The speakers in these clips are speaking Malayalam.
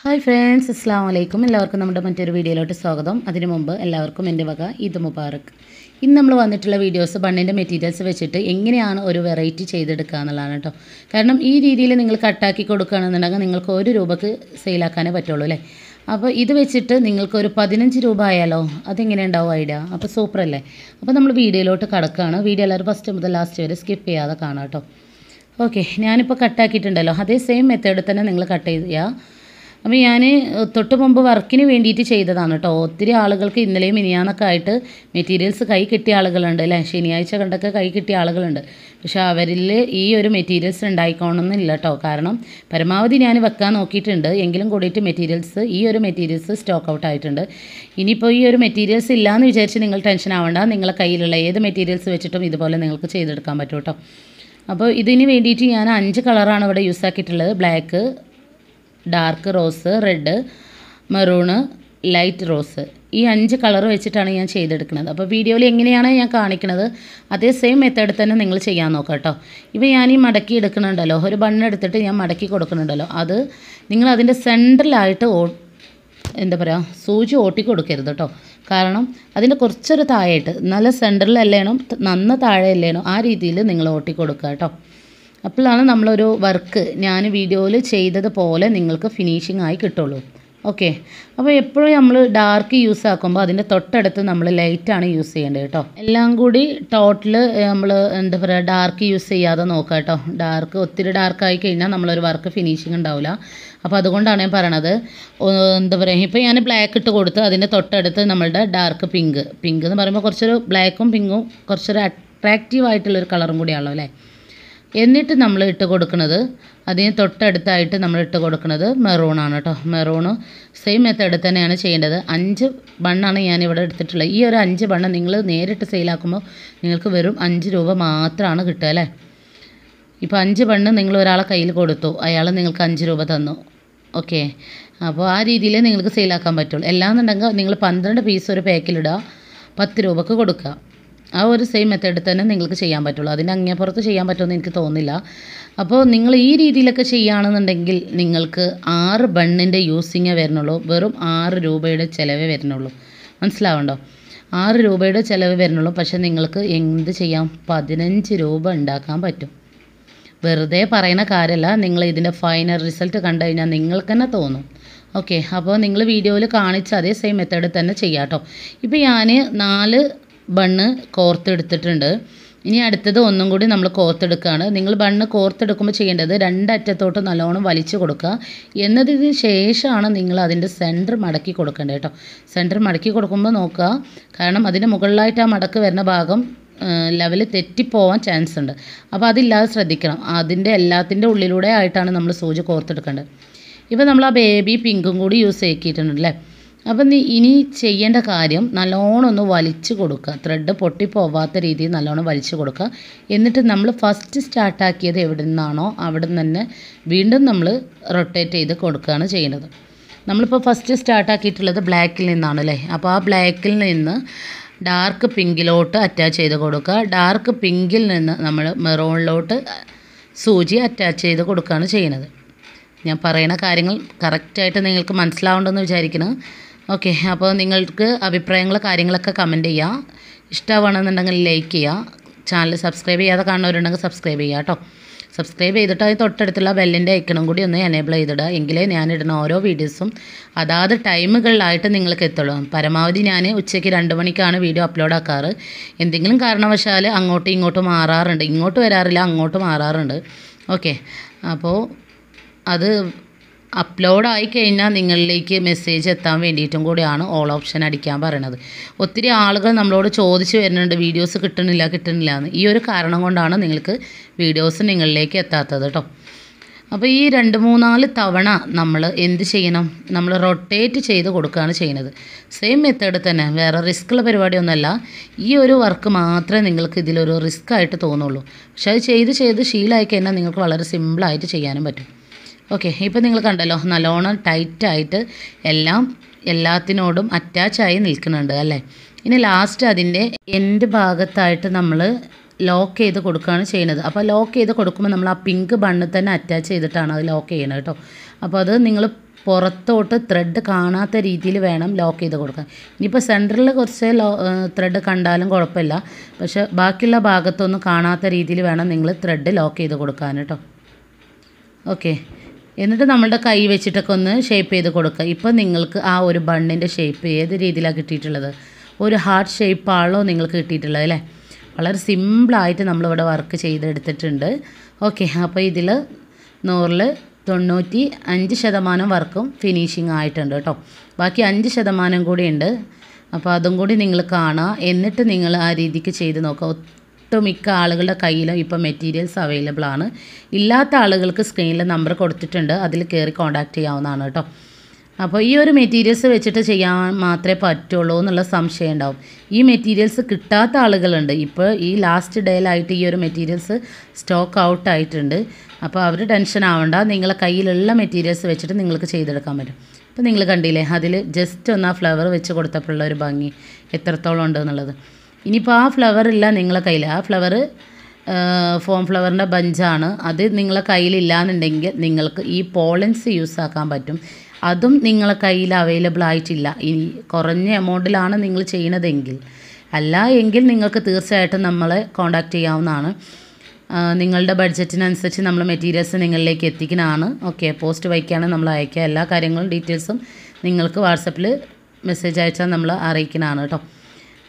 ഹായ് ഫ്രണ്ട്സ്, അസ്സാം വലൈക്കും. എല്ലാവർക്കും നമ്മുടെ മറ്റൊരു വീഡിയോയിലോട്ട് സ്വാഗതം. അതിനു മുമ്പ് എല്ലാവർക്കും എൻ്റെ വക ഈദ് മുബാറക്ക്. ഇന്ന് നമ്മൾ വന്നിട്ടുള്ള വീഡിയോസ് ബണ്ണിൻ്റെ മെറ്റീരിയൽസ് വെച്ചിട്ട് എങ്ങനെയാണ് ഒരു വെറൈറ്റി ചെയ്തെടുക്കുക എന്നുള്ളതാണ് കേട്ടോ. കാരണം ഈ രീതിയിൽ നിങ്ങൾ കട്ടാക്കി കൊടുക്കുകയാണെന്നുണ്ടെങ്കിൽ നിങ്ങൾക്ക് 1 രൂപക്ക് സെയിലാക്കാനേ പറ്റുള്ളൂ അല്ലേ. അപ്പോൾ ഇത് വെച്ചിട്ട് നിങ്ങൾക്ക് ഒരു 15 രൂപ ആയാലോ, അതെങ്ങനെ ഉണ്ടാവും ഐഡിയ? അപ്പോൾ സൂപ്പറല്ലേ. അപ്പോൾ നമ്മൾ വീഡിയോയിലോട്ട് കടക്കുകയാണ്. വീഡിയോ എല്ലാവരും ഫസ്റ്റ് മുതൽ ലാസ്റ്റ് വരെ സ്കിപ്പ് ചെയ്യാതെ കാണാം കേട്ടോ. ഓക്കെ, ഞാനിപ്പോൾ കട്ടാക്കിയിട്ടുണ്ടല്ലോ, അതേ സെയിം മെത്തേഡിൽ തന്നെ നിങ്ങൾ കട്ട് ചെയ്യുക. അപ്പോൾ ഞാൻ തൊട്ട് മുമ്പ് വർക്കിന് വേണ്ടിയിട്ട് ചെയ്തതാണ് കേട്ടോ. ഒത്തിരി ആളുകൾക്ക് ഇന്നലെയും മിനിയാന്നൊക്കെ ആയിട്ട് മെറ്റീരിയൽസ് കൈ കിട്ടിയ ആളുകളുണ്ട് അല്ലേ. ശനിയാഴ്ച കണ്ടൊക്കെ കൈ കിട്ടിയ ആളുകളുണ്ട്. പക്ഷേ അവരിൽ ഈ ഒരു മെറ്റീരിയൽസ് ഉണ്ടായിക്കോണമെന്നില്ല കേട്ടോ. കാരണം പരമാവധി ഞാൻ വെക്കാൻ നോക്കിയിട്ടുണ്ട്, എങ്കിലും കൂടിയിട്ട് ഈ ഒരു മെറ്റീരിയൽസ് സ്റ്റോക്ക് ഔട്ട് ആയിട്ടുണ്ട്. ഇനിയിപ്പോൾ ഈ ഒരു മെറ്റീരിയൽസ് ഇല്ലയെന്ന് വിചാരിച്ച് നിങ്ങൾ ടെൻഷൻ ആവേണ്ട. നിങ്ങളെ കയ്യിലുള്ള ഏത് മെറ്റീരിയൽസ് വെച്ചിട്ടും ഇതുപോലെ നിങ്ങൾക്ക് ചെയ്തെടുക്കാൻ പറ്റും കേട്ടോ. അപ്പോൾ ഇതിന് വേണ്ടിയിട്ട് ഞാൻ 5 കളറാണ് ഇവിടെ യൂസ് ആക്കിയിട്ടുള്ളത്. Black, dark rose, red, maroon, light rose. ഈ 5 കളർ വെച്ചിട്ടാണ് ഞാൻ ചെയ്തെടുക്കുന്നത്. അപ്പോൾ വീഡിയോയിൽ എങ്ങനെയാണ് ഞാൻ കാണിക്കുന്നത് അതേ സെയിം മെത്തേഡ് തന്നെ നിങ്ങൾ ചെയ്യാൻ നോക്കാം കേട്ടോ. ഇപ്പോൾ ഞാൻ ഈ മടക്കി എടുക്കുന്നുണ്ടല്ലോ, ഒരു ബണ്ണ് എടുത്തിട്ട് ഞാൻ മടക്കി കൊടുക്കുന്നുണ്ടല്ലോ, അത് നിങ്ങൾ അതിൻ്റെ സെൻറ്ററിലായിട്ട് എന്താ പറയുക, സൂചി ഓട്ടി കൊടുക്കരുത് കേട്ടോ. കാരണം അതിൻ്റെ കുറച്ചൊരു താഴെയായിട്ട്, നല്ല സെൻറ്ററിലല്ലേണം നന്ന താഴെ അല്ലേണോ ആ രീതിയിൽ നിങ്ങൾ ഓട്ടി കൊടുക്കുക കേട്ടോ. അപ്പോഴാണ് നമ്മളൊരു വർക്ക് ഞാൻ വീഡിയോയിൽ ചെയ്തതുപോലെ നിങ്ങൾക്ക് ഫിനിഷിംഗ് ആയി കിട്ടുള്ളൂ. ഓക്കെ, അപ്പോൾ എപ്പോഴും നമ്മൾ ഡാർക്ക് യൂസ് ആക്കുമ്പോൾ അതിൻ്റെ തൊട്ടടുത്ത് നമ്മൾ ലൈറ്റാണ് യൂസ് ചെയ്യേണ്ടത് കേട്ടോ. എല്ലാം കൂടി ടോട്ടൽ നമ്മൾ എന്താ പറയുക, ഡാർക്ക് യൂസ് ചെയ്യാതെ നോക്കുക കേട്ടോ. ഒത്തിരി ഡാർക്കായി കഴിഞ്ഞാൽ നമ്മളൊരു വർക്ക് ഫിനിഷിംഗ് ഉണ്ടാവില്ല. അപ്പോൾ അതുകൊണ്ടാണ് ഞാൻ പറയണത്. എന്താ പറയുക, ഇപ്പോൾ ഞാൻ ബ്ലാക്ക് ഇട്ട് കൊടുത്ത് അതിൻ്റെ തൊട്ടടുത്ത് നമ്മളുടെ ഡാർക്ക് പിങ്ക് എന്ന് പറയുമ്പോൾ കുറച്ചൊരു ബ്ലാക്കും പിങ്കും കുറച്ചൊരു അട്രാക്റ്റീവ് ആയിട്ടുള്ളൊരു കളറും കൂടിയാണല്ലോ അല്ലേ. എന്നിട്ട് നമ്മൾ ഇട്ട് കൊടുക്കുന്നത്, അതിന് തൊട്ടടുത്തായിട്ട് നമ്മൾ ഇട്ട് കൊടുക്കുന്നത് മെറൂണാണ് കേട്ടോ. മെറൂണ് സെയിം മെത്തേഡ് തന്നെയാണ് ചെയ്യേണ്ടത്. 5 ബണ്ണാണ് ഞാനിവിടെ എടുത്തിട്ടുള്ളത്. ഈ ഒരു 5 ബണ്ണ് നിങ്ങൾ നേരിട്ട് സെയിലാക്കുമ്പോൾ നിങ്ങൾക്ക് വെറും 5 രൂപ മാത്രമാണ് കിട്ടുക അല്ലേ. ഇപ്പോൾ 5 ബണ്ണ് നിങ്ങൾ ഒരാളെ കയ്യിൽ കൊടുത്തു, അയാൾ നിങ്ങൾക്ക് 5 രൂപ തന്നു. ഓക്കെ, അപ്പോൾ ആ രീതിയിൽ നിങ്ങൾക്ക് സെയിലാക്കാൻ പറ്റുള്ളൂ. എല്ലാന്നുണ്ടെങ്കിൽ നിങ്ങൾ 12 പീസ് ഒരു പാക്കിലിടുക, 10 രൂപക്ക് കൊടുക്കുക. ആ ഒരു സെയിം മെത്തേഡിൽ തന്നെ നിങ്ങൾക്ക് ചെയ്യാൻ പറ്റുള്ളൂ. അതിൻ്റെ അങ്ങേപ്പുറത്ത് ചെയ്യാൻ പറ്റുമെന്ന് എനിക്ക് തോന്നുന്നില്ല. അപ്പോൾ നിങ്ങൾ ഈ രീതിയിലൊക്കെ ചെയ്യുകയാണെന്നുണ്ടെങ്കിൽ നിങ്ങൾക്ക് 6 ബണ്ണിൻ്റെ യൂസിങ്ങേ വരുന്നുള്ളൂ. വെറും 6 രൂപയുടെ ചിലവേ വരുന്നുള്ളൂ. മനസ്സിലാവണ്ടോ? 6 രൂപയുടെ ചിലവ് വരുന്നുള്ളൂ. പക്ഷേ നിങ്ങൾക്ക് എന്ത് ചെയ്യാം, 15 രൂപ ഉണ്ടാക്കാൻ പറ്റും. വെറുതെ പറയുന്ന കാര്യമല്ല, നിങ്ങൾ ഇതിൻ്റെ ഫൈനൽ റിസൾട്ട് കണ്ടു കഴിഞ്ഞാൽ നിങ്ങൾക്ക് തന്നെ തോന്നും. ഓക്കെ, അപ്പോൾ നിങ്ങൾ വീഡിയോയിൽ കാണിച്ച അതേ സെയിം മെത്തേഡിൽ തന്നെ ചെയ്യാം കേട്ടോ. ഇപ്പോൾ ഞാൻ 4 ബണ്ണ് കോർത്തെടുത്തിട്ടുണ്ട്. ഇനി അടുത്തത് ഒന്നും കൂടി നമ്മൾ കോർത്തെടുക്കുകയാണ്. നിങ്ങൾ ബണ്ണ് കോർത്തെടുക്കുമ്പോൾ ചെയ്യേണ്ടത് 2 അറ്റത്തോട്ട് നല്ലോണം വലിച്ചു കൊടുക്കുക. എന്നതിന് ശേഷമാണ് നിങ്ങൾ അതിൻ്റെ സെൻറ്റർ മടക്കി കൊടുക്കേണ്ടത് കേട്ടോ. സെൻറ്റർ മടക്കി കൊടുക്കുമ്പോൾ നോക്കുക, കാരണം അതിൻ്റെ മുകളിലായിട്ട് ആ മടക്ക് വരുന്ന ഭാഗം ലെവൽ തെറ്റിപ്പോവാൻ ചാൻസ് ഉണ്ട്. അപ്പോൾ അതില്ലാതെ ശ്രദ്ധിക്കണം. അതിൻ്റെ എല്ലാത്തിൻ്റെ ഉള്ളിലൂടെ ആയിട്ടാണ് നമ്മൾ സൂചി കോർത്തെടുക്കേണ്ടത്. ഇപ്പോൾ നമ്മൾ ആ ബേബി പിങ്കും കൂടി യൂസ് ആക്കിയിട്ടുണ്ടല്ലേ. അപ്പം ഇനി ചെയ്യേണ്ട കാര്യം, നല്ലോണം ഒന്ന് വലിച്ചു കൊടുക്കുക. ത്രെഡ് പൊട്ടിപ്പോവാത്ത രീതിയിൽ നല്ലോണം വലിച്ചു കൊടുക്കുക. എന്നിട്ട് നമ്മൾ ഫസ്റ്റ് സ്റ്റാർട്ടാക്കിയത് എവിടെ നിന്നാണോ അവിടെ നിന്ന് തന്നെ വീണ്ടും നമ്മൾ റൊട്ടേറ്റ് ചെയ്ത് കൊടുക്കുകയാണ് ചെയ്യുന്നത്. നമ്മളിപ്പോൾ ഫസ്റ്റ് സ്റ്റാർട്ടാക്കിയിട്ടുള്ളത് ബ്ലാക്കിൽ നിന്നാണ് അല്ലേ. അപ്പോൾ ആ ബ്ലാക്കിൽ നിന്ന് ഡാർക്ക് പിങ്കിലോട്ട് അറ്റാച്ച് ചെയ്ത് കൊടുക്കുക. ഡാർക്ക് പിങ്കിൽ നിന്ന് നമ്മൾ മെറൂണിലോട്ട് സൂചി അറ്റാച്ച് ചെയ്ത് കൊടുക്കുകയാണ് ചെയ്യുന്നത്. ഞാൻ പറയുന്ന കാര്യങ്ങൾ കറക്റ്റായിട്ട് നിങ്ങൾക്ക് മനസ്സിലാവുണ്ടെന്ന് വിചാരിക്കുന്നു. ഓക്കെ, അപ്പോൾ നിങ്ങൾക്ക് അഭിപ്രായങ്ങൾ കാര്യങ്ങളൊക്കെ കമൻറ്റ് ചെയ്യുക. ഇഷ്ടമാണെന്നുണ്ടെങ്കിൽ ലൈക്ക് ചെയ്യുക. ചാനൽ സബ്സ്ക്രൈബ് ചെയ്യാതെ കാണുന്നവരുണ്ടെങ്കിൽ സബ്സ്ക്രൈബ് ചെയ്യുക കേട്ടോ. സബ്സ്ക്രൈബ് ചെയ്തിട്ട് അത് തൊട്ടടുത്തുള്ള ബെല്ലിൻ്റെ ഐക്കണും കൂടി ഒന്ന് എനേബിൾ ചെയ്തിടുക. എങ്കിലേ ഞാനിടുന്ന ഓരോ വീഡിയോസും അതാത് ടൈമുകളിലായിട്ട് നിങ്ങൾക്ക് എത്തുള്ളൂ. പരമാവധി ഞാൻ ഉച്ചയ്ക്ക് 2 മണിക്കാണ് വീഡിയോ അപ്ലോഡ് ആക്കാറ്. എന്തെങ്കിലും കാരണവശാൽ അങ്ങോട്ടും ഇങ്ങോട്ടും മാറാറുണ്ട്. ഇങ്ങോട്ട് വരാറില്ല, അങ്ങോട്ട് മാറാറുണ്ട്. ഓക്കെ, അപ്പോൾ അത് അപ്ലോഡ് ആയിക്കഴിഞ്ഞാൽ നിങ്ങളിലേക്ക് മെസ്സേജ് എത്താൻ വേണ്ടിയിട്ടും കൂടിയാണ് ഓൾ ഓപ്ഷൻ അടിക്കാൻ പറയണത്. ഒത്തിരി ആളുകൾ നമ്മളോട് ചോദിച്ചു വരുന്നുണ്ട്, വീഡിയോസ് കിട്ടണില്ല എന്ന്. ഈ ഒരു കാരണം കൊണ്ടാണ് നിങ്ങൾക്ക് വീഡിയോസ് നിങ്ങളിലേക്ക് എത്താത്തത് കേട്ടോ. അപ്പോൾ ഈ 2-3-4 തവണ നമ്മൾ എന്ത് ചെയ്യണം, നമ്മൾ റൊട്ടേറ്റ് ചെയ്ത് കൊടുക്കുകയാണ് ചെയ്യുന്നത്. സെയിം മെത്തേഡ് തന്നെ, വേറെ റിസ്ക്കുള്ള പരിപാടിയൊന്നുമല്ല. ഈ ഒരു വർക്ക് മാത്രമേ നിങ്ങൾക്ക് ഇതിലൊരു റിസ്ക് ആയിട്ട് തോന്നുള്ളൂ. പക്ഷെ അത് ചെയ്ത് ശീലമായി കഴിഞ്ഞാൽ നിങ്ങൾക്ക് വളരെ സിമ്പിളായിട്ട് ചെയ്യാനും പറ്റും. ഓക്കെ, ഇപ്പോൾ നിങ്ങൾ കണ്ടല്ലോ, നല്ലോണം ടൈറ്റായിട്ട് എല്ലാത്തിനോടും അറ്റാച്ചായി നിൽക്കുന്നുണ്ട് അല്ലേ. ഇനി ലാസ്റ്റ് അതിൻ്റെ എൻഡ് ഭാഗത്തായിട്ട് നമ്മൾ ലോക്ക് ചെയ്ത് കൊടുക്കുകയാണ് ചെയ്യുന്നത്. അപ്പോൾ ലോക്ക് ചെയ്ത് കൊടുക്കുമ്പോൾ നമ്മൾ ആ പിങ്ക് ബണ്ണിൽ തന്നെ അറ്റാച്ച് ചെയ്തിട്ടാണ് അത് ലോക്ക് ചെയ്യണത് കേട്ടോ. അപ്പോൾ അത് നിങ്ങൾ പുറത്തോട്ട് ത്രെഡ് കാണാത്ത രീതിയിൽ വേണം ലോക്ക് ചെയ്ത് കൊടുക്കാൻ. ഇനിയിപ്പോൾ സെൻറ്ററിൽ കുറച്ച് ത്രെഡ് കണ്ടാലും കുഴപ്പമില്ല, പക്ഷേ ബാക്കിയുള്ള ഭാഗത്തൊന്നും കാണാത്ത രീതിയിൽ വേണം നിങ്ങൾ ത്രെഡ് ലോക്ക് ചെയ്ത് കൊടുക്കാൻ കേട്ടോ. ഓക്കെ, എന്നിട്ട് നമ്മളുടെ കൈ വെച്ചിട്ടൊക്കെ ഒന്ന് ഷേപ്പ് ചെയ്ത് കൊടുക്കുക. ഇപ്പോൾ നിങ്ങൾക്ക് ആ ഒരു ബണ്ണിൻ്റെ ഷേപ്പ് ഏത് രീതിയിലാണ് കിട്ടിയിട്ടുള്ളത്? ഒരു ഹാർട്ട് ഷേപ്പാണല്ലോ നിങ്ങൾക്ക് കിട്ടിയിട്ടുള്ളത് അല്ലേ? വളരെ സിമ്പിളായിട്ട് നമ്മളിവിടെ വർക്ക് ചെയ്തെടുത്തിട്ടുണ്ട്. ഓക്കെ, അപ്പോൾ ഇതിൽ 100-ൽ 95% വർക്കും ഫിനിഷിങ് ആയിട്ടുണ്ട് കേട്ടോ. ബാക്കി 5% കൂടി ഉണ്ട്. അപ്പോൾ അതും കൂടി നിങ്ങൾ കാണുക, എന്നിട്ട് നിങ്ങൾ ആ രീതിക്ക് ചെയ്ത് നോക്കുക. ഒട്ടുമിക്ക ആളുകളുടെ കയ്യിലും ഇപ്പോൾ മെറ്റീരിയൽസ് അവൈലബിൾ ആണ്. ഇല്ലാത്ത ആളുകൾക്ക് സ്ക്രീനിൽ നമ്പർ കൊടുത്തിട്ടുണ്ട്, അതിൽ കയറി കോൺടാക്റ്റ് ചെയ്യാവുന്നതാണ് കേട്ടോ. അപ്പോൾ ഈ ഒരു മെറ്റീരിയൽസ് വെച്ചിട്ട് ചെയ്യാൻ മാത്രമേ പറ്റുള്ളൂ എന്നുള്ള സംശയം ഉണ്ടാവും. ഈ മെറ്റീരിയൽസ് കിട്ടാത്ത ആളുകളുണ്ട്. ഇപ്പോൾ ഈ ലാസ്റ്റ് ഡേയിലായിട്ട് ഈ ഒരു മെറ്റീരിയൽസ് സ്റ്റോക്ക് ഔട്ട് ആയിട്ടുണ്ട്. അപ്പോൾ അവർ ടെൻഷൻ ആവണ്ട, നിങ്ങളെ കയ്യിലുള്ള മെറ്റീരിയൽസ് വെച്ചിട്ട് നിങ്ങൾക്ക് ചെയ്തെടുക്കാൻ പറ്റും. ഇപ്പോൾ നിങ്ങൾ കണ്ടില്ലേ, അതിൽ ജസ്റ്റ് ഒന്ന് ആ ഫ്ലവർ വെച്ച് കൊടുത്തപ്പോഴുള്ള ഒരു ഭംഗി എത്രത്തോളം ഉണ്ട് എന്നുള്ളത്. ഇനിയിപ്പോൾ ആ ഫ്ലവർ ഇല്ല നിങ്ങളെ കയ്യിൽ, ആ ഫ്ലവർ ഫോം ഫ്ലവറിൻ്റെ ബഞ്ചാണ്, അത് നിങ്ങളെ കയ്യിലില്ലാന്നുണ്ടെങ്കിൽ നിങ്ങൾക്ക് ഈ പോളൻസ് യൂസ് ആക്കാൻ പറ്റും. അതും നിങ്ങളെ കയ്യിൽ അവൈലബിൾ ആയിട്ടില്ല, ഇനി കുറഞ്ഞ എമൗണ്ടിലാണ് നിങ്ങൾ ചെയ്യണതെങ്കിൽ. അല്ല എങ്കിൽ നിങ്ങൾക്ക് തീർച്ചയായിട്ടും നമ്മളെ കോൺടാക്റ്റ് ചെയ്യാവുന്നതാണ്. നിങ്ങളുടെ ബഡ്ജറ്റിനനുസരിച്ച് നമ്മൾ മെറ്റീരിയൽസ് നിങ്ങളിലേക്ക് എത്തിക്കുന്നതാണ്. ഓക്കെ, പോസ്റ്റ് വഴിക്കാണ് നമ്മൾ അയക്കുക. എല്ലാ കാര്യങ്ങളും ഡീറ്റെയിൽസും നിങ്ങൾക്ക് വാട്സപ്പിൽ മെസ്സേജ് അയച്ചാൽ നമ്മൾ അറിയിക്കുന്നതാണ് കേട്ടോ.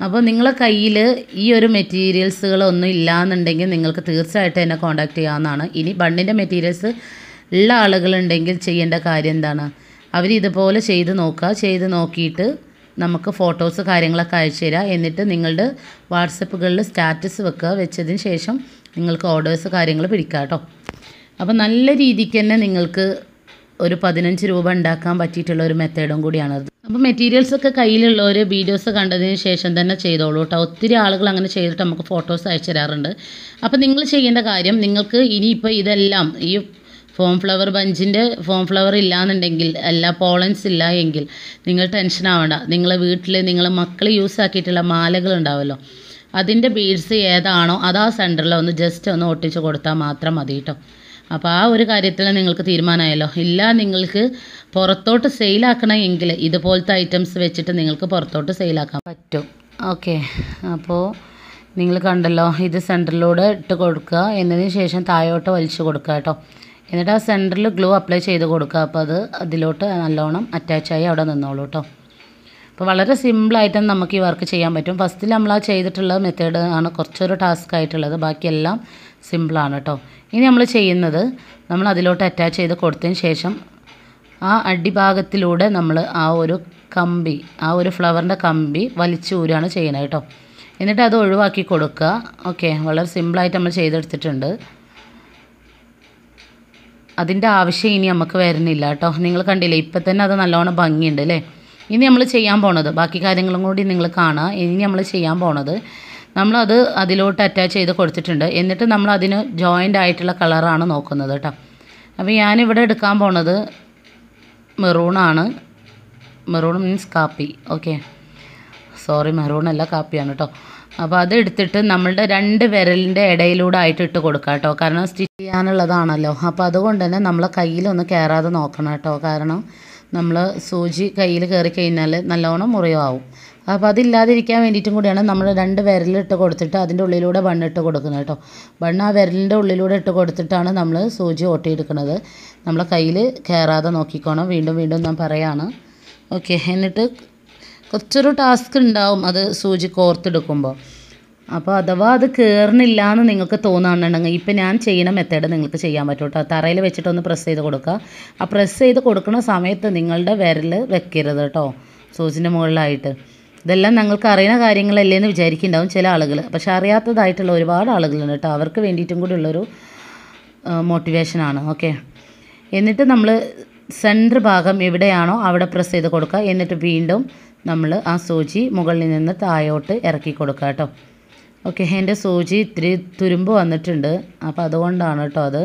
അപ്പോൾ നിങ്ങളെ കയ്യിൽ ഈ ഒരു മെറ്റീരിയൽസുകളൊന്നും ഇല്ലയെന്നുണ്ടെങ്കിൽ നിങ്ങൾക്ക് തീർച്ചയായിട്ടും എന്നെ കോൺടാക്റ്റ് ചെയ്യാവുന്നതാണ്. ഇനി ബണ്ണിൻ്റെ മെറ്റീരിയൽസ് ഉള്ള ആളുകളുണ്ടെങ്കിൽ ചെയ്യേണ്ട കാര്യം എന്താണ്? അവർ ഇതുപോലെ ചെയ്ത് നോക്കുക. ചെയ്ത് നോക്കിയിട്ട് നമുക്ക് ഫോട്ടോസ് കാര്യങ്ങളൊക്കെ അയച്ചു തരിക. എന്നിട്ട് നിങ്ങളുടെ വാട്സപ്പുകളിൽ സ്റ്റാറ്റസ് വെക്കുക. വെച്ചതിന് ശേഷം നിങ്ങൾക്ക് ഓർഡേഴ്സ് കാര്യങ്ങൾ പിടിക്കുക കേട്ടോ. അപ്പോൾ നല്ല രീതിക്ക് തന്നെ നിങ്ങൾക്ക് ഒരു 15 രൂപ ഉണ്ടാക്കാൻ പറ്റിയിട്ടുള്ള ഒരു മെത്തേഡും കൂടിയാണത്. അപ്പോൾ മെറ്റീരിയൽസൊക്കെ കയ്യിലുള്ളവർ വീഡിയോസ് കണ്ടതിന് ശേഷം തന്നെ ചെയ്തോളൂ കേട്ടോ. ഒത്തിരി ആളുകൾ അങ്ങനെ ചെയ്തിട്ട് നമുക്ക് ഫോട്ടോസ് അയച്ചു തരാറുണ്ട്. അപ്പോൾ നിങ്ങൾ ചെയ്യേണ്ട കാര്യം, നിങ്ങൾക്ക് ഇനിയിപ്പോൾ ഇതെല്ലാം ഈ ഫോം ഫ്ലവർ ബഞ്ചിൻ്റെ ഫോം ഫ്ലവർ ഇല്ലയെന്നുണ്ടെങ്കിൽ, എല്ലാ പോളൻസ് ഇല്ല എങ്കിൽ നിങ്ങൾ ടെൻഷൻ ആവേണ്ട. നിങ്ങളെ വീട്ടിൽ നിങ്ങൾ മക്കൾ യൂസ് ആക്കിയിട്ടുള്ള മാലകളുണ്ടാവുമല്ലോ, അതിൻ്റെ ബീഡ്സ് ഏതാണോ അത് ആ സെൻറ്ററിൽ ഒന്ന് ജസ്റ്റ് ഒന്ന് ഒട്ടിച്ച് കൊടുത്താൽ മാത്രം മതി കേട്ടോ. അപ്പോൾ ആ ഒരു കാര്യത്തിൽ നിങ്ങൾക്ക് തീരുമാനമായല്ലോ. ഇല്ല നിങ്ങൾക്ക് പുറത്തോട്ട് സെയിലാക്കണമെങ്കിൽ ഇതുപോലത്തെ ഐറ്റംസ് വെച്ചിട്ട് നിങ്ങൾക്ക് പുറത്തോട്ട് സെയിലാക്കാൻ പറ്റും. ഓക്കെ, അപ്പോൾ നിങ്ങൾ കണ്ടല്ലോ, ഇത് സെൻറ്ററിലൂടെ ഇട്ട് കൊടുക്കുക. എന്നതിന് ശേഷം താഴോട്ട് വലിച്ചു കൊടുക്കുക കേട്ടോ. എന്നിട്ട് ആ സെൻറ്ററിൽ ഗ്ലൂ അപ്ലൈ ചെയ്ത് കൊടുക്കുക. അപ്പോൾ അത് അതിലോട്ട് നല്ലോണം അറ്റാച്ചായി അവിടെ നിന്നോളൂ കേട്ടോ. അപ്പോൾ വളരെ സിമ്പിളായിട്ട് നമുക്ക് ഈ വർക്ക് ചെയ്യാൻ പറ്റും. ഫസ്റ്റിൽ നമ്മൾ ആ ചെയ്തിട്ടുള്ള മെത്തേഡ് ആണ് കുറച്ചൊരു ടാസ്ക് ആയിട്ടുള്ളത്, ബാക്കിയെല്ലാം സിമ്പിളാണ് കേട്ടോ. ഇനി നമ്മൾ ചെയ്യുന്നത്, നമ്മൾ അതിലോട്ട് അറ്റാച്ച് ചെയ്ത് കൊടുത്തതിന് ശേഷം ആ അടിഭാഗത്തിലൂടെ നമ്മൾ ആ ഒരു കമ്പി, ആ ഒരു ഫ്ലവറിൻ്റെ കമ്പി വലിച്ചൂരാണ് ചെയ്യുന്നത് കേട്ടോ. എന്നിട്ട് അത് ഒഴിവാക്കി കൊടുക്കുക. ഓക്കെ, വളരെ സിമ്പിളായിട്ട് നമ്മൾ ചെയ്തെടുത്തിട്ടുണ്ട്. അതിൻ്റെ ആവശ്യം ഇനി നമുക്ക് വരുന്നില്ല കേട്ടോ. നിങ്ങൾ കണ്ടില്ലേ, ഇപ്പം തന്നെ അത് നല്ലോണം ഭംഗിയുണ്ട് അല്ലേ? ഇനി നമ്മൾ ചെയ്യാൻ പോണത് ബാക്കി കാര്യങ്ങളും കൂടി നിങ്ങൾ കാണുക. ഇനി നമ്മൾ ചെയ്യാൻ പോണത്, നമ്മളത് അതിലോട്ട് അറ്റാച്ച് ചെയ്ത് കൊടുത്തിട്ടുണ്ട്. എന്നിട്ട് നമ്മൾ അതിന് ജോയിൻ്റ് ആയിട്ടുള്ള കളറാണ് നോക്കുന്നത് കേട്ടോ. അപ്പോൾ ഞാനിവിടെ എടുക്കാൻ പോണത് മെറൂണാണ്. മെറൂൺ മീൻസ് കാപ്പി. ഓക്കെ, സോറി, മെറൂണല്ല, കാപ്പിയാണ് കേട്ടോ. അപ്പോൾ അത് എടുത്തിട്ട് നമ്മളുടെ 2 വിരലിൻ്റെ ഇടയിലൂടെ ആയിട്ട് ഇട്ട് കൊടുക്കുക കേട്ടോ. കാരണം സ്റ്റിച്ച് ചെയ്യാനുള്ളതാണല്ലോ. അപ്പോൾ അതുകൊണ്ട് തന്നെ നമ്മളെ കയ്യിലൊന്ന് കയറാതെ നോക്കണം കേട്ടോ. കാരണം നമ്മൾ സൂചി കയ്യിൽ കയറി കഴിഞ്ഞാൽ നല്ലോണം മുറിവാകും. അപ്പോൾ അതില്ലാതിരിക്കാൻ വേണ്ടിയിട്ടും കൂടിയാണ് നമ്മൾ 2 വിരലിട്ട് കൊടുത്തിട്ട് അതിൻ്റെ ഉള്ളിലൂടെ ബണ്ണിട്ട് കൊടുക്കുന്നത് കേട്ടോ. ബണ്ണ് ആ വിരലിൻ്റെ ഉള്ളിലൂടെ ഇട്ട് കൊടുത്തിട്ടാണ് നമ്മൾ സൂചി ഒട്ടിയെടുക്കുന്നത്. നമ്മളെ കയ്യിൽ കയറാതെ നോക്കിക്കോണം. വീണ്ടും വീണ്ടും ഞാൻ പറയാണ്. ഓക്കെ, എന്നിട്ട് കുറച്ചൊരു ടാസ്ക് ഉണ്ടാവും അത് സൂചി കോർത്തെടുക്കുമ്പോൾ. അപ്പോൾ അഥവാ അത് കയറുന്നില്ല എന്ന് നിങ്ങൾക്ക് തോന്നുകയാണെന്നുണ്ടെങ്കിൽ ഇപ്പം ഞാൻ ചെയ്യുന്ന മെത്തേഡ് നിങ്ങൾക്ക് ചെയ്യാൻ പറ്റും കേട്ടോ. തറയിൽ വെച്ചിട്ടൊന്ന് പ്രസ് ചെയ്ത് കൊടുക്കുക. ആ പ്രസ് ചെയ്ത് കൊടുക്കുന്ന സമയത്ത് നിങ്ങളുടെ വിരൽ വെക്കരുത് കേട്ടോ സൂചിൻ്റെ മുകളിലായിട്ട്. ഇതെല്ലാം നിങ്ങൾക്ക് അറിയുന്ന കാര്യങ്ങളല്ലേ എന്ന് വിചാരിക്കുന്നുണ്ടാവും ചില ആളുകൾ. പക്ഷെ അറിയാത്തതായിട്ടുള്ള ഒരുപാട് ആളുകളുണ്ട് കേട്ടോ. അവർക്ക് വേണ്ടിയിട്ടും കൂടി ഉള്ളൊരു മോട്ടിവേഷനാണ്. ഓക്കെ, എന്നിട്ട് നമ്മൾ സെൻറ്റർ ഭാഗം എവിടെയാണോ അവിടെ പ്രസ് ചെയ്ത് കൊടുക്കുക. എന്നിട്ട് വീണ്ടും നമ്മൾ ആ സൂചി മുകളിൽ നിന്ന് താഴോട്ട് ഇറക്കി കൊടുക്കുക കേട്ടോ. ഓക്കെ, എൻ്റെ സൂചി ഇത്തിരി തുരുമ്പ് വന്നിട്ടുണ്ട്. അപ്പോൾ അതുകൊണ്ടാണ് കേട്ടോ അത്.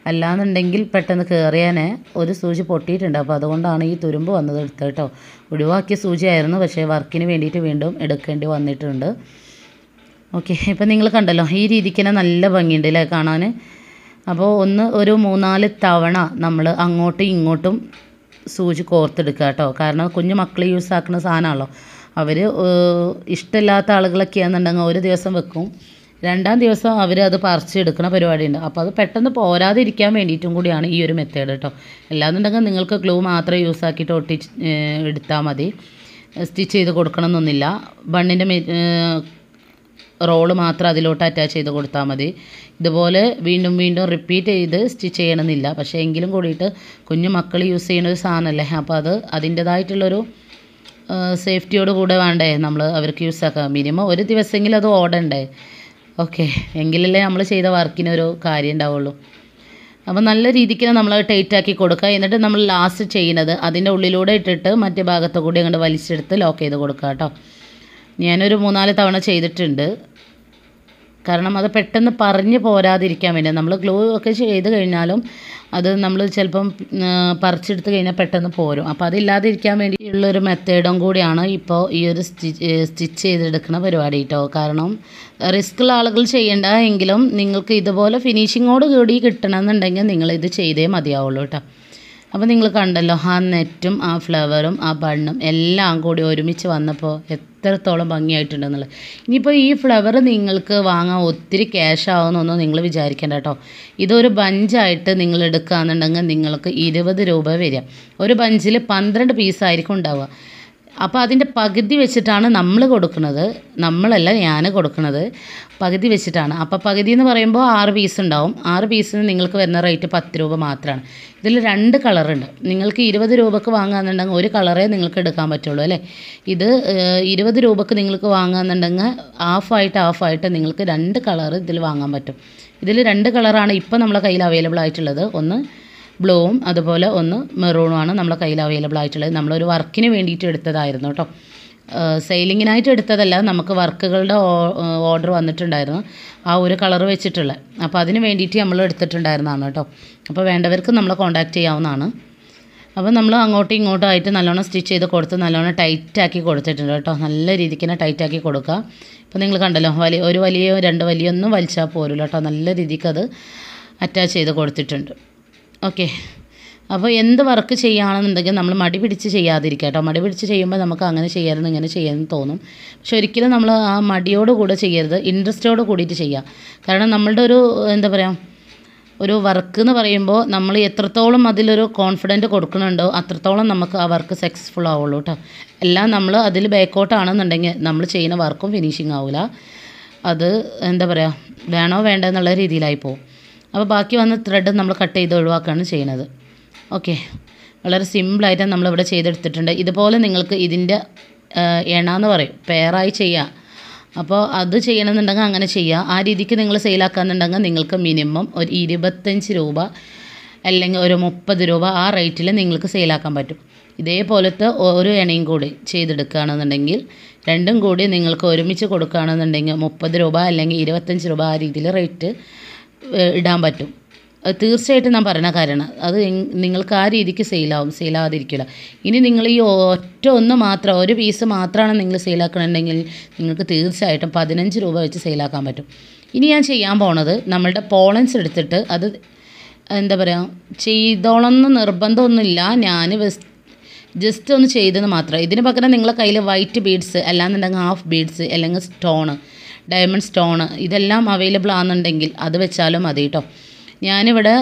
അല്ലാന്നുണ്ടെങ്കിൽ പെട്ടെന്ന് കയറിയാനെ ഒരു സൂചി പൊട്ടിയിട്ടുണ്ട്. അപ്പോൾ അതുകൊണ്ടാണ് ഈ തുരുമ്പ് വന്നത് എടുത്തത് കേട്ടോ. ഒഴിവാക്കിയ സൂചിയായിരുന്നു, പക്ഷേ വർക്കിന് വേണ്ടിയിട്ട് വീണ്ടും എടുക്കേണ്ടി വന്നിട്ടുണ്ട്. ഓക്കെ, ഇപ്പം നിങ്ങൾ കണ്ടല്ലോ, ഈ രീതിക്ക് തന്നെ നല്ല ഭംഗിയുണ്ട് അല്ലേ കാണാൻ. അപ്പോൾ ഒരു 3-4 തവണ നമ്മൾ അങ്ങോട്ടും ഇങ്ങോട്ടും സൂചി കോർത്തെടുക്കുക കേട്ടോ. കാരണം കുഞ്ഞു മക്കൾ യൂസ് ആക്കുന്ന സാധനമാണല്ലോ. അവർ ഇഷ്ടമില്ലാത്ത ആളുകളൊക്കെയാണെന്നുണ്ടെങ്കിൽ ഒരു ദിവസം വെക്കും, രണ്ടാം ദിവസം അവർ അത് പറിച്ചെടുക്കുന്ന പരിപാടിയുണ്ട്. അപ്പോൾ അത് പെട്ടെന്ന് പോരാതിരിക്കാൻ വേണ്ടിയിട്ടും കൂടിയാണ് ഈ ഒരു മെത്തേഡ് കേട്ടോ. അല്ലാന്നുണ്ടെങ്കിൽ നിങ്ങൾക്ക് ഗ്ലൂ മാത്രം യൂസ് ആക്കിയിട്ട് എടുത്താൽ മതി, സ്റ്റിച്ച് ചെയ്ത് കൊടുക്കണമെന്നൊന്നുമില്ല. ബണ്ണിൻ്റെ റോള് മാത്രം അതിലോട്ട് അറ്റാച്ച് ചെയ്ത് കൊടുത്താൽ മതി. ഇതുപോലെ വീണ്ടും വീണ്ടും റിപ്പീറ്റ് ചെയ്ത് സ്റ്റിച്ച് ചെയ്യണമെന്നില്ല. പക്ഷേ എങ്കിലും കൂടിയിട്ട് കുഞ്ഞു മക്കൾ യൂസ് ചെയ്യുന്ന ഒരു സാധനമല്ലേ, അപ്പോൾ അത് അതിൻ്റേതായിട്ടുള്ളൊരു സേഫ്റ്റിയോട് കൂടെ വേണ്ടേ നമ്മൾ അവർക്ക് യൂസ് ആക്കാം. മിനിമം ഒരു ദിവസമെങ്കിലും അത് ഓടണ്ടേ. ഓക്കെ, എങ്കിലല്ലേ നമ്മൾ ചെയ്ത വർക്കിനൊരു കാര്യം ഉണ്ടാവുള്ളൂ. അപ്പോൾ നല്ല രീതിക്ക് നമ്മൾ ടൈറ്റാക്കി കൊടുക്കുക. എന്നിട്ട് നമ്മൾ ലാസ്റ്റ് ചെയ്യുന്നത് അതിൻ്റെ ഉള്ളിലൂടെ ഇട്ടിട്ട് മറ്റേ ഭാഗത്തു കൂടി അങ്ങോട്ട് വലിച്ചെടുത്ത് ലോക്ക് ചെയ്ത് കൊടുക്കുക കേട്ടോ. ഞാനൊരു 3-4 തവണ ചെയ്തിട്ടുണ്ട്. കാരണം അത് പെട്ടെന്ന് പറഞ്ഞു പോരാതിരിക്കാൻ വേണ്ടി നമ്മൾ ഗ്ലൂ ഒക്കെ ചെയ്ത് കഴിഞ്ഞാലും അത് നമ്മൾ ചിലപ്പം പറിച്ചെടുത്ത് കഴിഞ്ഞാൽ പെട്ടെന്ന് പോരും. അപ്പോൾ അതില്ലാതിരിക്കാൻ വേണ്ടിയുള്ളൊരു മെത്തേഡും കൂടിയാണ് ഇപ്പോൾ ഈ ഒരു സ്റ്റിച്ച് ചെയ്തെടുക്കുന്ന പരിപാടി കേട്ടോ. കാരണം റിസ്ക്കുള്ള ആളുകൾ ചെയ്യേണ്ട എങ്കിലും നിങ്ങൾക്ക് ഇതുപോലെ ഫിനിഷിങ്ങോട് കൂടി കിട്ടണമെന്നുണ്ടെങ്കിൽ നിങ്ങളിത് ചെയ്തേ മതിയാവുള്ളൂ കേട്ടോ. അപ്പോൾ നിങ്ങൾ കണ്ടല്ലോ, ആ നെറ്റും ആ ഫ്ലവറും ആ ബണ്ണും എല്ലാം കൂടി ഒരുമിച്ച് വന്നപ്പോൾ എത്രത്തോളം ഭംഗിയായിട്ടുണ്ടെന്നുള്ളത്. ഇനിയിപ്പോൾ ഈ ഫ്ലവർ നിങ്ങൾക്ക് വാങ്ങാൻ ഒത്തിരി ക്യാഷ് ആവുമെന്നൊന്നും നിങ്ങൾ വിചാരിക്കേണ്ട കേട്ടോ. ഇതൊരു ബഞ്ചായിട്ട് നിങ്ങൾ എടുക്കുകയെന്നുണ്ടെങ്കിൽ നിങ്ങൾക്ക് 20 രൂപ വരിക. ഒരു ബഞ്ചിൽ 12 പീസായിരിക്കും ഉണ്ടാവുക. അപ്പോൾ അതിൻ്റെ പകുതി വെച്ചിട്ടാണ് നമ്മൾ കൊടുക്കുന്നത്. നമ്മളല്ല, ഞാൻ കൊടുക്കുന്നത് പകുതി വെച്ചിട്ടാണ്. അപ്പോൾ പകുതി എന്ന് പറയുമ്പോൾ 6 പീസ് ഉണ്ടാവും. 6 പീസിന് നിങ്ങൾക്ക് വരുന്ന റേറ്റ് 10 രൂപ മാത്രമാണ്. ഇതിൽ 2 കളറുണ്ട്. നിങ്ങൾക്ക് 20 രൂപക്ക് വാങ്ങുകയെന്നുണ്ടെങ്കിൽ ഒരു കളറേ നിങ്ങൾക്ക് എടുക്കാൻ പറ്റുള്ളൂ അല്ലേ. ഇത് 20 രൂപക്ക് നിങ്ങൾക്ക് വാങ്ങുകയെന്നുണ്ടെങ്കിൽ ഹാഫായിട്ട് നിങ്ങൾക്ക് 2 കളർ ഇതിൽ വാങ്ങാൻ പറ്റും. ഇതിൽ 2 കളറാണ് ഇപ്പോൾ നമ്മളെ കയ്യിൽ അവൈലബിൾ ആയിട്ടുള്ളത്. ഒന്ന് ബ്ലൂവും അതുപോലെ ഒന്ന് മെറൂണുമാണ് നമ്മളെ കയ്യിൽ അവൈലബിൾ ആയിട്ടുള്ളത്. നമ്മളൊരു വർക്കിന് വേണ്ടിയിട്ട് എടുത്തതായിരുന്നു കേട്ടോ. സെയിലിങ്ങിനായിട്ട് എടുത്തതല്ല, നമുക്ക് വർക്കുകളുടെ ഓർഡർ വന്നിട്ടുണ്ടായിരുന്നു ആ ഒരു കളർ വെച്ചിട്ടുള്ള. അപ്പോൾ അതിന് വേണ്ടിയിട്ട് നമ്മൾ എടുത്തിട്ടുണ്ടായിരുന്നതാണ് കേട്ടോ. അപ്പോൾ വേണ്ടവർക്ക് നമ്മളെ കോൺടാക്റ്റ് ചെയ്യാവുന്നതാണ്. അപ്പോൾ നമ്മൾ അങ്ങോട്ടും ഇങ്ങോട്ടും ആയിട്ട് നല്ലോണം സ്റ്റിച്ച് ചെയ്ത് കൊടുത്ത് നല്ലോണം ടൈറ്റാക്കി കൊടുത്തിട്ടുണ്ട് കേട്ടോ. നല്ല രീതിക്ക് തന്നെ ടൈറ്റാക്കി കൊടുക്കുക. അപ്പോൾ നിങ്ങൾ കണ്ടല്ലോ, ഒരു വലിയ 2 വലിയൊന്നും വലിച്ചാൽ പോരില്ല കേട്ടോ. നല്ല രീതിക്ക് അത് അറ്റാച്ച് ചെയ്ത് കൊടുത്തിട്ടുണ്ട്. ഓക്കെ, അപ്പോൾ എന്ത് വർക്ക് ചെയ്യുകയാണെന്നുണ്ടെങ്കിൽ നമ്മൾ മടി പിടിച്ച് ചെയ്യാതിരിക്കുക കേട്ടോ. മടി പിടിച്ച് ചെയ്യുമ്പോൾ നമുക്ക് അങ്ങനെ ചെയ്യാമെന്ന് ഇങ്ങനെ ചെയ്യാമെന്ന് തോന്നും. പക്ഷെ ഒരിക്കലും നമ്മൾ ആ മടിയോട് കൂടെ ചെയ്യരുത്, ഇൻട്രസ്റ്റോട് കൂടിയിട്ട് ചെയ്യുക. കാരണം നമ്മളുടെ ഒരു എന്താ പറയുക, ഒരു വർക്ക് എന്ന് പറയുമ്പോൾ നമ്മൾ എത്രത്തോളം അതിലൊരു കോൺഫിഡൻറ്റ് കൊടുക്കുന്നുണ്ടോ അത്രത്തോളം നമുക്ക് ആ വർക്ക് സക്സസ്ഫുൾ ആവുള്ളൂ കേട്ടോ. എല്ലാം നമ്മൾ അതിൽ ബാക്കോട്ടാണെന്നുണ്ടെങ്കിൽ നമ്മൾ ചെയ്യുന്ന വർക്കും ഫിനിഷിങ് ആവില്ല. അത് എന്താ പറയുക, വേണോ വേണ്ട എന്നുള്ള രീതിയിലായി പോകും. അപ്പോൾ ബാക്കി വന്ന ത്രെഡ് നമ്മൾ കട്ട് ചെയ്ത് ഒഴിവാക്കുകയാണ് ചെയ്യുന്നത്. ഓക്കെ, വളരെ സിമ്പിളായിട്ട് നമ്മളിവിടെ ചെയ്തെടുത്തിട്ടുണ്ട്. ഇതുപോലെ നിങ്ങൾക്ക് ഇതിൻ്റെ എണ്ണ പറയും, പെയറായി ചെയ്യുക. അപ്പോൾ അത് ചെയ്യണമെന്നുണ്ടെങ്കിൽ അങ്ങനെ ചെയ്യുക. ആ രീതിക്ക് നിങ്ങൾ സെയിലാക്കാന്നുണ്ടെങ്കിൽ നിങ്ങൾക്ക് മിനിമം ഒരു 25 രൂപ അല്ലെങ്കിൽ ഒരു 30 രൂപ ആ റേറ്റിൽ നിങ്ങൾക്ക് സെയിലാക്കാൻ പറ്റും. ഇതേപോലത്തെ ഒരു എണ്ണയും കൂടി ചെയ്തെടുക്കുകയാണെന്നുണ്ടെങ്കിൽ രണ്ടും കൂടി നിങ്ങൾക്ക് ഒരുമിച്ച് കൊടുക്കുകയാണെന്നുണ്ടെങ്കിൽ 30 രൂപ അല്ലെങ്കിൽ 25 രൂപ ആ രീതിയിൽ റേറ്റ് ഇടാൻ പറ്റും. തീർച്ചയായിട്ടും ഞാൻ പറയുന്ന കാര്യമാണ്. അത് നിങ്ങൾക്ക് ആ രീതിക്ക് സെയിലാവാതിരിക്കില്ല. ഇനി നിങ്ങൾ ഈ ഒന്ന് മാത്രം, ഒരു പീസ് മാത്രമാണ് നിങ്ങൾ സെയിലാക്കണമെന്നുണ്ടെങ്കിൽ നിങ്ങൾക്ക് തീർച്ചയായിട്ടും 15 രൂപ വെച്ച് സെയിലാക്കാൻ പറ്റും. ഇനി ഞാൻ ചെയ്യാൻ പോണത് നമ്മളുടെ പോളൻസ് എടുത്തിട്ട് അത് എന്താ പറയുക, ചെയ്തോളന്ന് നിർബന്ധമൊന്നുമില്ല. ഞാൻ ജസ്റ്റ് ഒന്ന് ചെയ്തെന്ന് മാത്രം. ഇതിന് പകരം നിങ്ങളെ കയ്യിൽ വൈറ്റ് ബീഡ്സ് അല്ലാന്നുണ്ടെങ്കിൽ ഹാഫ് ബീഡ്സ് അല്ലെങ്കിൽ സ്റ്റോണ്, ഡയമണ്ട് സ്റ്റോണ് ഇതെല്ലാം അവൈലബിൾ ആണെന്നുണ്ടെങ്കിൽ അത് വെച്ചാലും മതി കേട്ടോ. ഞാനിവിടെ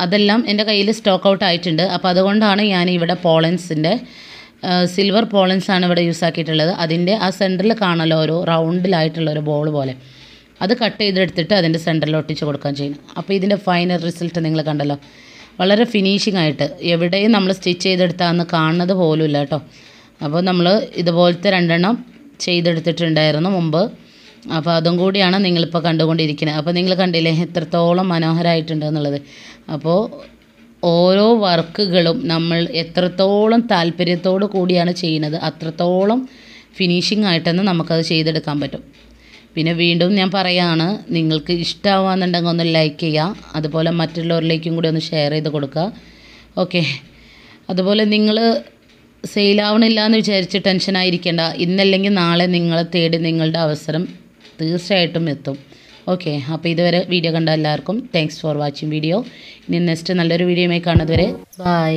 അതെല്ലാം എൻ്റെ കയ്യിൽ സ്റ്റോക്ക് ഔട്ട് ആയിട്ടുണ്ട്. അപ്പോൾ അതുകൊണ്ടാണ് ഞാൻ ഇവിടെ പോളൻസിൻ്റെ സിൽവർ പോളൻസാണ് ഇവിടെ യൂസ് ആക്കിയിട്ടുള്ളത്. അതിൻ്റെ ആ സെൻറ്ററിൽ കാണല്ലോ ഒരു റൗണ്ടിലായിട്ടുള്ളൊരു ബോൾ പോലെ, അത് കട്ട് ചെയ്തെടുത്തിട്ട് അതിൻ്റെ സെൻറ്ററിൽ ഒട്ടിച്ച് കൊടുക്കാൻ ചെയ്യണം. അപ്പോൾ ഇതിൻ്റെ ഫൈനൽ റിസൾട്ട് നിങ്ങൾ കണ്ടല്ലോ, വളരെ ഫിനിഷിംഗ് ആയിട്ട് എവിടെയും നമ്മൾ സ്റ്റിച്ച് ചെയ്തെടുത്താന്ന് കാണുന്നത് പോലും ഇല്ല കേട്ടോ. അപ്പോൾ നമ്മൾ ഇതുപോലത്തെ 2 എണ്ണം ചെയ്തെടുത്തിട്ടുണ്ടായിരുന്നു മുമ്പ്. അപ്പോൾ അതും കൂടിയാണ് നിങ്ങളിപ്പോൾ കണ്ടുകൊണ്ടിരിക്കുന്നത്. അപ്പോൾ നിങ്ങൾ കണ്ടില്ലേ എത്രത്തോളം മനോഹരമായിട്ടുണ്ട് എന്നുള്ളത്. അപ്പോൾ ഓരോ വർക്കുകളും നമ്മൾ എത്രത്തോളം താല്പര്യത്തോടു കൂടിയാണ് ചെയ്യുന്നത് അത്രത്തോളം ഫിനിഷിംഗ് ആയിട്ടെന്ന് നമുക്കത് ചെയ്തെടുക്കാൻ പറ്റും. പിന്നെ വീണ്ടും ഞാൻ പറയുകയാണ്, നിങ്ങൾക്ക് ഇഷ്ടമാവുകയെന്നുണ്ടെങ്കിൽ ഒന്ന് ലൈക്ക് ചെയ്യുക, അതുപോലെ മറ്റുള്ളവരിലേക്കും കൂടി ഒന്ന് ഷെയർ ചെയ്ത് കൊടുക്കുക. ഓക്കെ, അതുപോലെ നിങ്ങൾ സെയിലാവണില്ല എന്ന് വിചാരിച്ച് ടെൻഷനായിരിക്കേണ്ട. ഇന്നല്ലെങ്കിൽ നാളെ നിങ്ങളെ തേടി നിങ്ങളുടെ അവസരം തീർച്ചയായിട്ടും എത്തും. ഓക്കെ, അപ്പോൾ ഇതുവരെ വീഡിയോ കണ്ട എല്ലാവർക്കും താങ്ക്സ് ഫോർ വാച്ചിങ് വീഡിയോ. ഇനി നെക്സ്റ്റ് നല്ലൊരു വീഡിയോയുമായി കാണുന്നതുവരെ ബൈ.